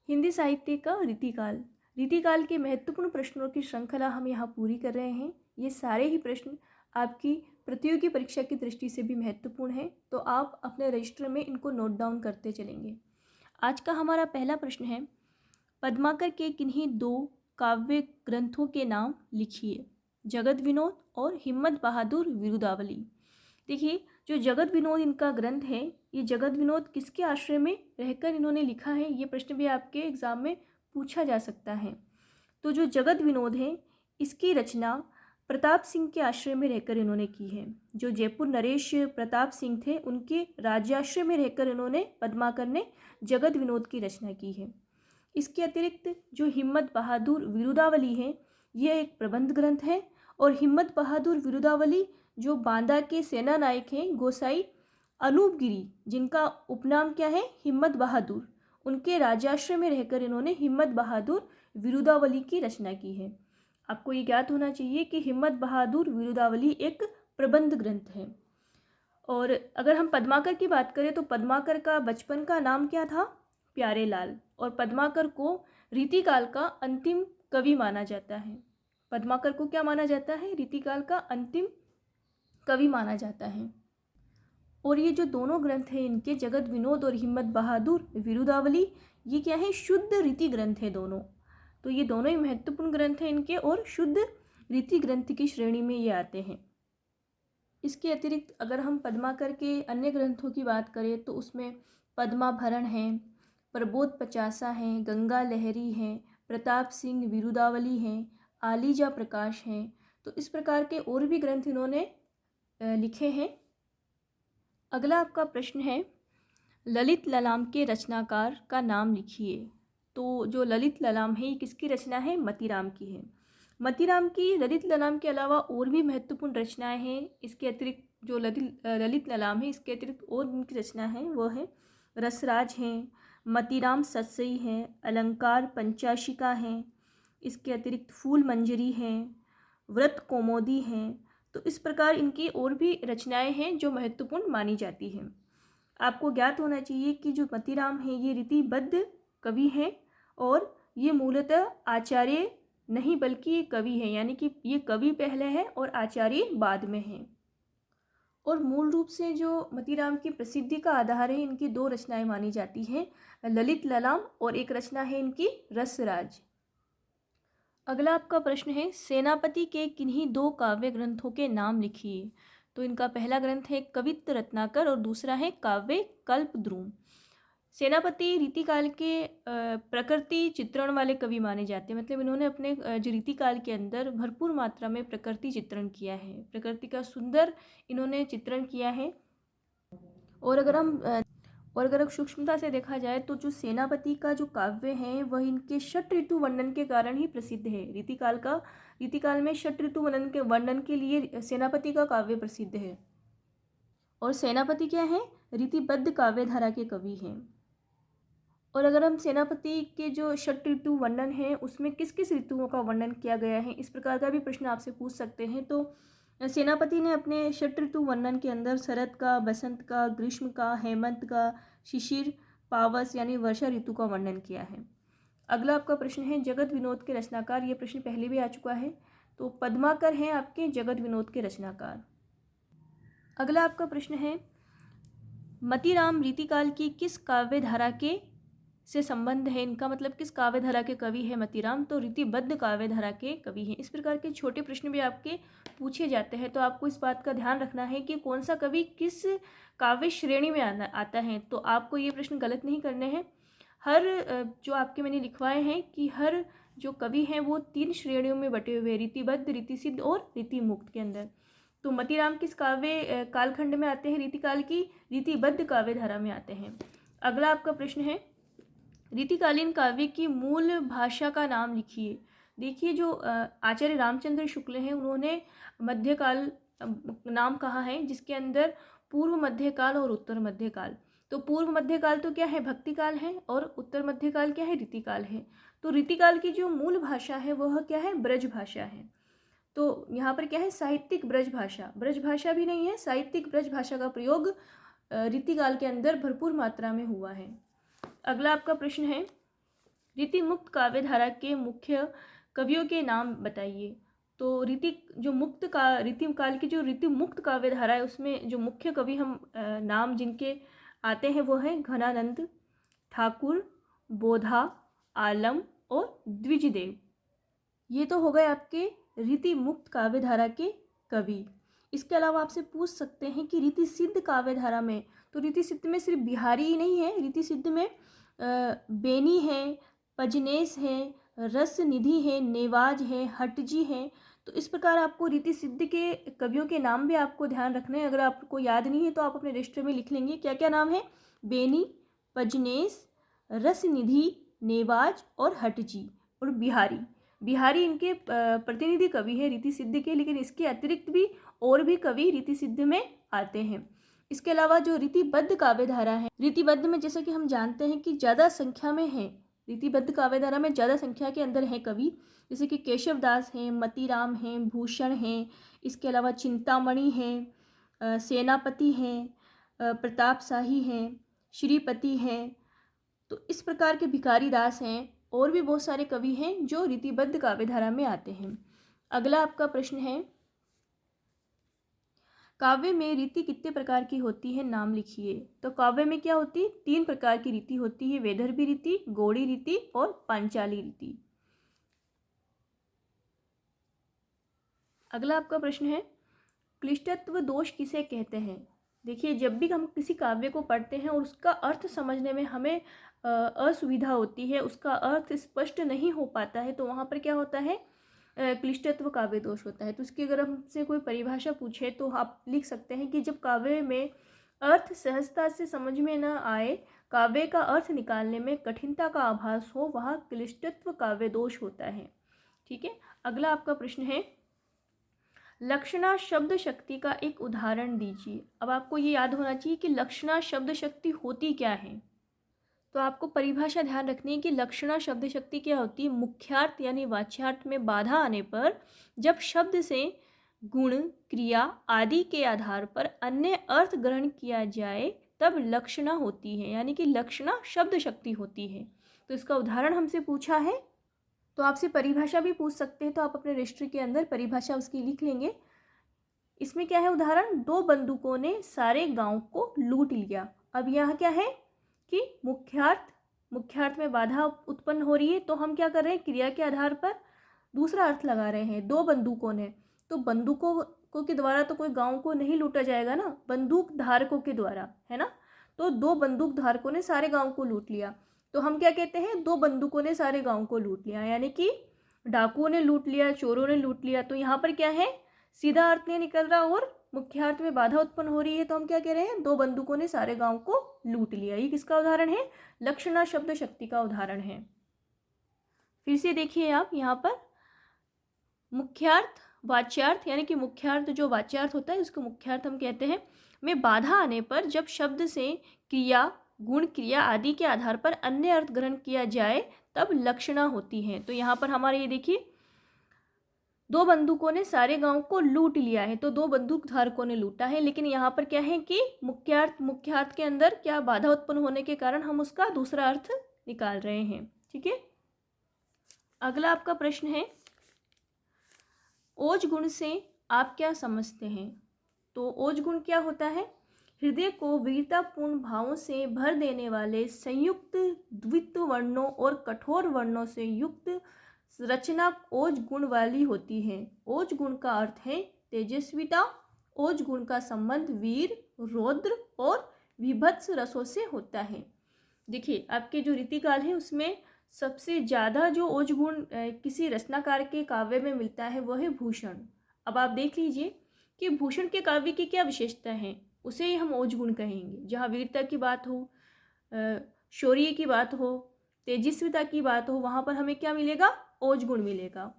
हिंदी साहित्य का रीतिकाल। रीतिकाल के महत्वपूर्ण प्रश्नों की श्रृंखला हम यहाँ पूरी कर रहे हैं। ये सारे ही प्रश्न आपकी प्रतियोगी परीक्षा की दृष्टि से भी महत्वपूर्ण हैं, तो आप अपने रजिस्टर में इनको नोट डाउन करते चलेंगे। आज का हमारा पहला प्रश्न है, पद्माकर के किन्हीं दो काव्य ग्रंथों के नाम लिखिए। जगत विनोद और हिम्मत बहादुर विरुदावली। देखिए, जो जगत विनोद इनका ग्रंथ है, ये जगत विनोद किसके आश्रय में रहकर इन्होंने लिखा है, ये प्रश्न भी आपके एग्जाम में पूछा जा सकता है। तो जो जगत विनोद है, इसकी रचना प्रताप सिंह के आश्रय में रहकर इन्होंने की है। जो जयपुर नरेश प्रताप सिंह थे, उनके राज्याश्रय में रहकर इन्होंने पद्माकर ने जगत विनोद की रचना की है। इसके अतिरिक्त जो हिम्मत बहादुर विरुदावली है, यह एक प्रबंध ग्रंथ है। और हिम्मत बहादुर विरुदावली जो बांदा के सेना नायक हैं गोसाई अनूप गिरी, जिनका उपनाम क्या है, हिम्मत बहादुर, उनके राजाश्रय में रहकर इन्होंने हिम्मत बहादुर विरुदावली की रचना की है। आपको ये ज्ञात होना चाहिए कि हिम्मत बहादुर विरुदावली एक प्रबंध ग्रंथ है। और अगर हम पद्माकर की बात करें तो पद्माकर का बचपन का नाम क्या था, प्यारेलाल। और पद्माकर को रीतिकाल का अंतिम कवि माना जाता है। पद्माकर को क्या माना जाता है, रीतिकाल का अंतिम कवि माना जाता है। और ये जो दोनों ग्रंथ हैं इनके, जगत विनोद और हिम्मत बहादुर विरुदावली, ये क्या है, शुद्ध रीति ग्रंथ है दोनों। तो ये दोनों ही महत्वपूर्ण ग्रंथ हैं इनके और शुद्ध रीति ग्रंथ की श्रेणी में ये आते हैं। इसके अतिरिक्त अगर हम पद्माकर के अन्य ग्रंथों की बात करें तो उसमें पद्माभरण है, प्रबोध पचासा है, गंगा लहरी है, प्रताप सिंह विरुदावली हैं, आलीजा प्रकाश हैं। तो इस प्रकार के और भी ग्रंथ इन्होंने लिखे हैं। अगला आपका प्रश्न है, ललित ललाम के रचनाकार का नाम लिखिए। तो जो ललित ललाम है, ये किसकी रचना है, मतीराम की है। मतीराम की ललित ललाम के अलावा और भी महत्वपूर्ण रचनाएं हैं। इसके अतिरिक्त जो ललित ललाम है, इसके अतिरिक्त और उनकी रचना है वो है रसराज हैं, मतीराम सत्सई हैं, अलंकार पंचाशिका हैं, इसके अतिरिक्त फूल मंजरी हैं, व्रत कौमुदी हैं। तो इस प्रकार इनकी और भी रचनाएं हैं जो महत्वपूर्ण मानी जाती हैं। आपको ज्ञात होना चाहिए कि जो मतीराम है ये रीतिबद्ध कवि हैं और ये मूलतः आचार्य नहीं बल्कि ये कवि है, यानी कि ये कवि पहले है और आचार्य बाद में है। और मूल रूप से जो मतीराम की प्रसिद्धि का आधार है, इनकी दो रचनाएं मानी जाती हैं, ललित ललाम और एक रचना है इनकी रसराज। अगला आपका प्रश्न है, सेनापति के किन्हीं दो काव्य ग्रंथों के नाम लिखिए। तो इनका पहला ग्रंथ है कवित्त रत्नाकर और दूसरा है काव्य कल्पद्रुम। सेनापति रीतिकाल के प्रकृति चित्रण वाले कवि माने जाते हैं। मतलब इन्होंने अपने जो रीतिकाल के अंदर भरपूर मात्रा में प्रकृति चित्रण किया है, प्रकृति का सुंदर इन्होंने चित्रण किया है। और अगर सूक्ष्मता से देखा जाए तो जो सेनापति का जो काव्य है वह इनके षट ऋतु वर्णन के कारण ही प्रसिद्ध है। रीतिकाल में षट ऋतु वर्णन के लिए सेनापति का काव्य प्रसिद्ध है। और सेनापति क्या है, रीतिबद्ध काव्य धारा के कवि हैं। और अगर हम सेनापति के जो षट ऋतु वर्णन है उसमें किस किस ऋतुओं का वर्णन किया गया है, इस प्रकार का भी प्रश्न आपसे पूछ सकते हैं। तो सेनापति ने अपने षट ऋतु वर्णन के अंदर शरद का, बसंत का, ग्रीष्म का, हेमंत का, शिशिर, पावस यानी वर्षा ऋतु का वर्णन किया है। अगला आपका प्रश्न है, जगत विनोद के रचनाकार। ये प्रश्न पहले भी आ चुका है। तो पद्माकर हैं आपके जगत विनोद के रचनाकार। अगला आपका प्रश्न है, मतीराम रीतिकाल की किस काव्य धारा के से संबंध है इनका, मतलब किस काव्य धारा के कवि है मतीराम। तो रीतिबद्ध काव्य धारा के कवि हैं। इस प्रकार के छोटे प्रश्न भी आपके पूछे जाते हैं, तो आपको इस बात का ध्यान रखना है कि कौन सा कवि किस काव्य श्रेणी में आता है। तो आपको ये प्रश्न गलत नहीं करने हैं। हर जो आपके मैंने लिखवाए हैं कि हर जो कवि हैं वो 3 श्रेणियों में बटे हुए, रीतिबद्ध, रीतिसिद्ध और रीतिमुक्त के अंदर। तो मतीराम किस काव्य कालखंड में आते हैं, रीतिकाल की रीतिबद्ध काव्य धारा में आते हैं। अगला आपका प्रश्न है, रीतिकालीन काव्य की मूल भाषा का नाम लिखिए। देखिए, जो आचार्य रामचंद्र शुक्ल हैं उन्होंने मध्यकाल नाम कहा है, जिसके अंदर पूर्व मध्यकाल और उत्तर मध्यकाल। तो पूर्व मध्यकाल तो क्या है, भक्तिकाल है, और उत्तर मध्यकाल क्या है, रीतिकाल है। तो रीतिकाल की जो मूल भाषा है वह क्या है, ब्रज भाषा है। तो यहाँ पर क्या है, साहित्यिक ब्रज भाषा भी नहीं है, साहित्यिक ब्रज भाषा का प्रयोग रीतिकाल के अंदर भरपूर मात्रा में हुआ है। अगला आपका प्रश्न है, रीति मुक्त काव्य धारा के मुख्य कवियों के नाम बताइए। तो रीति काल की जो रीति मुक्त काव्य धारा है उसमें जो मुख्य कवि हम नाम जिनके आते हैं वो हैं घनानंद, ठाकुर, बोधा, आलम और द्विजदेव। ये तो हो गए आपके रीति मुक्त काव्य धारा के कवि। इसके अलावा आपसे पूछ सकते हैं कि रीति सिद्ध काव्य धारा में, तो रीति सिद्ध में सिर्फ बिहारी ही नहीं है, रीति सिद्ध में बेनी है, पजनेस है, रस निधि है, नेवाज है, हटजी है। तो इस प्रकार आपको रीति सिद्ध के कवियों के नाम भी आपको ध्यान रखने हैं। अगर आपको याद नहीं है तो आप अपने रजिस्टर में लिख लेंगे क्या क्या नाम है। बेनी, पजनेस, रस निधि, नेवाज और हटजी और बिहारी इनके प्रतिनिधि कवि है रीति सिद्ध के, लेकिन इसके अतिरिक्त भी और भी कवि रीति सिद्ध में आते हैं। इसके अलावा जो रीतिबद्ध काव्य धारा है, रीतिबद्ध में जैसा कि हम जानते हैं कि ज़्यादा संख्या में है, रीतिबद्ध काव्य धारा में ज़्यादा संख्या के अंदर है कवि, जैसे कि केशव दास हैं, मतीराम हैं, भूषण हैं, इसके अलावा चिंतामणि हैं, सेनापति हैं, प्रताप शाही हैं, श्रीपति हैं। तो इस प्रकार के भिखारी दास हैं और भी बहुत सारे कवि हैं जो रीतिबद्ध काव्य धारा में आते हैं। अगला आपका प्रश्न है, काव्य में रीति कितने प्रकार की होती है, नाम लिखिए। तो काव्य में क्या होती है, 3 प्रकार की रीति होती है, वैदर्भी रीति, गौड़ी रीति और पांचाली रीति। अगला आपका प्रश्न है, क्लिष्टत्व दोष किसे कहते हैं। देखिए, जब भी हम किसी काव्य को पढ़ते हैं और उसका अर्थ समझने में हमें असुविधा होती है, उसका अर्थ स्पष्ट नहीं हो पाता है, तो वहाँ पर क्या होता है, क्लिष्टत्व काव्य दोष होता है। तो उसकी अगर हमसे कोई परिभाषा पूछे तो आप लिख सकते हैं कि जब काव्य में अर्थ सहजता से समझ में न आए, काव्य का अर्थ निकालने में कठिनता का आभास हो, वह क्लिष्टत्व काव्य दोष होता है। ठीक है। अगला आपका प्रश्न है, लक्षणा शब्द शक्ति का एक उदाहरण दीजिए। अब आपको ये याद होना चाहिए कि लक्षणा शब्द शक्ति होती क्या है। तो आपको परिभाषा ध्यान रखनी है कि लक्षणा शब्द शक्ति क्या होती है, मुख्यार्थ यानी वाच्यार्थ में बाधा आने पर जब शब्द से गुण, क्रिया आदि के आधार पर अन्य अर्थ ग्रहण किया जाए तब लक्षणा होती है, यानी कि लक्षणा शब्द शक्ति होती है। तो इसका उदाहरण हमसे पूछा है, तो आपसे परिभाषा भी पूछ सकते हैं, तो आप अपने रजिस्टर के अंदर परिभाषा उसकी लिख लेंगे। इसमें क्या है उदाहरण, 2 बंदूकों ने सारे गांव को लूट लिया। अब यहाँ क्या है कि मुख्यार्थ में बाधा उत्पन्न हो रही है, तो हम क्या कर रहे हैं, क्रिया के आधार पर दूसरा अर्थ लगा रहे हैं। 2 बंदूकों ने, तो बंदूकों के द्वारा तो कोई गांव को नहीं लूटा जाएगा ना, बंदूक धारकों के द्वारा, है ना। तो 2 बंदूक धारकों ने सारे गांव को लूट लिया, तो हम क्या कहते हैं, 2 बंदूकों ने सारे गांव को लूट लिया, यानी कि डाकुओं ने लूट लिया, चोरों ने लूट लिया। तो यहाँ पर क्या है, सीधा अर्थ नहीं निकल रहा और मुख्यार्थ में बाधा उत्पन्न हो रही है, तो हम क्या कह रहे हैं, 2 बंदूकों ने सारे गांव को लूट लिया। ये किसका उदाहरण है, लक्षणा शब्द शक्ति का उदाहरण है। फिर से देखिए आप यहाँ पर, मुख्यार्थ वाच्यार्थ, यानी कि मुख्यार्थ जो वाच्यार्थ होता है उसको मुख्यार्थ हम कहते हैं, में बाधा आने पर जब शब्द से क्रिया, गुण, क्रिया आदि के आधार पर अन्य अर्थ ग्रहण किया जाए तब लक्षणा होती है। तो यहाँ पर हमारे ये देखिए, 2 बंदूकों ने सारे गांव को लूट लिया है, तो 2 बंदूक धारकों ने लूटा है, लेकिन यहाँ पर क्या है कि मुख्यार्थ के अंदर क्या बाधा उत्पन्न होने के कारण हम उसका दूसरा अर्थ निकाल रहे हैं। ठीक है। अगला आपका प्रश्न है, ओज गुण से आप क्या समझते हैं। तो ओज गुण क्या होता है, हृदय को वीरतापूर्ण भावों से भर देने वाले संयुक्त द्वित्व वर्णों और कठोर वर्णों से युक्त रचना ओज गुण वाली होती है। ओज गुण का अर्थ है तेजस्विता। ओज गुण का संबंध वीर, रौद्र और विभत्स रसों से होता है। देखिए, आपके जो रीतिकाल है उसमें सबसे ज़्यादा जो ओज गुण किसी रचनाकार के काव्य में मिलता है वह है भूषण। अब आप देख लीजिए कि भूषण के काव्य की क्या विशेषता है, उसे ही हम ओज गुण कहेंगे। जहाँ वीरता की बात हो, शौर्य की बात हो, तेजस्विता की बात हो, वहाँ पर हमें क्या मिलेगा, ओज गुण मिलेगा।